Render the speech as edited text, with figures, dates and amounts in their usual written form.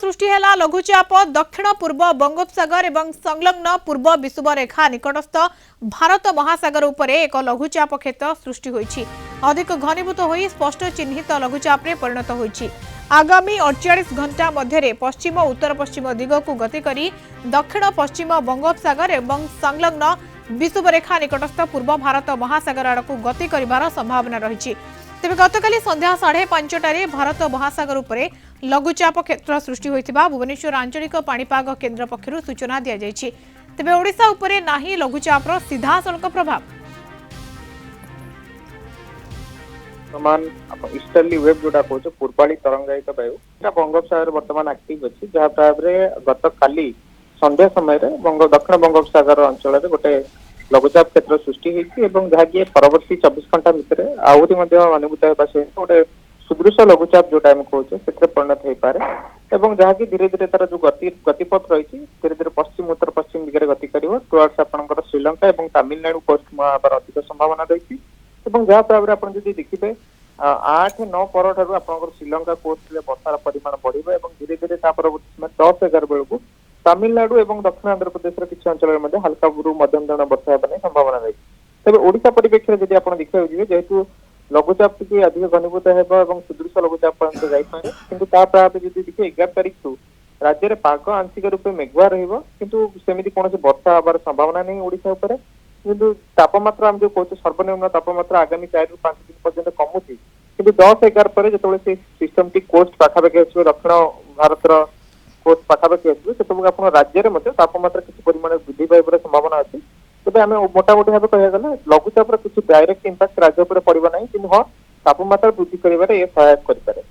सृष्टि है लघुचाप दक्षिण पूर्व बंगोपसागर एवं संलग्न पूर्व विषुवरेखा निकटस्थ भारत महासागर उपरे एक लघुचाप क्षेत्र सृष्टि होईछि। अधिक घनीभूत होई स्पष्ट चिन्हित लघुचाप रे परिणत होईछि। आगामी 48 घंटा मध्य पश्चिम उत्तर पश्चिम दिग को गति करी दक्षिण पश्चिम बंगोपसागर एवं संलग्न विषुवरेखा निकटस्थ पूर्व भारत महासागर आड़क गति कर संभावना रही। तेज गतकाली संध्या 5:30 भारत महासागर उपरे लघुचाप क्षेत्र सृष्टि होइथिबा भुवनेश्वर आंचलिक पाणीपाग केन्द्र पक्षरु सूचना दिया जायछि। तेबे ओडिशा उपरे नाही लघुचापर सीधा सड़क प्रभाव। वर्तमान ईस्टर्ली वेव जोटा कहो पूर्वाली तरंगायित वायु बंगोपसागर वर्तमान एक्टिव अच्छी जहाँ गत काली संध्या समय दक्षिण बंगोपसागर अंचल गोटे लघुचाप क्षेत्र सृष्टि होती जहाँकि परवर्ती 24 घंटा भितर आहरी अनुभूत होगा सहित गोटे सुदृश लघुचाप जोटा आम कहे से परिणत हो पारे जहाँकि धीरे धीरे तार जो गतिपथ रही धीरे धीरे पश्चिम उत्तर पश्चिम दिगरे गति कर टुवर्ड्स आपंकर श्रीलंका और तमिलनाडु कोस्ट मुहांबार अधिक संभावना रही जहाँ भाव आप देखिए 8-9 पर श्रीलंका कोस्ट वर्षार परिमाण बढ़ धीरे धीरे परवर्ती समय 10-11 बेलू तमिलनाडु और दक्षिण आंध्र प्रदेश किसी अंचल हल्का मध्यम धरण वर्षा होगा संभावना रही तेज ओडिशा परिप्रेक्षी जब आप देखा जेहेतु लघुचाप टी अधिक घनीभूत हो सुदृश लघुचाप पर्यटन जापे कि देखिए 11 तारीख ठू राज्य में पाग आंशिक रूपे मेघुआ रमती कौन वर्षा हबार संभावना नहीं ओडिशा उपर किंतु तापमात्रा आम जो कहे सर्वनिम्न तापमात्रा आगामी 4 ରୁ 5 दिन पर्यटन कमुची कि 10-11 पर जो सिस्टम टी कोस्ट पाखापाखि आस दक्षिण भारत कोस्ट पाखापाखि आसो से आप राज्य में तापमात्रा किसी परिमाण वृद्धि पाइबार संभावना अच्छी तेज आम मोटामोटी भाव कह गले लघुचापर किसी डायरेक्ट इंपैक्ट राज्य पर पड़ना कि हाँ तापमात्रा वृद्धि कर सहायक करें।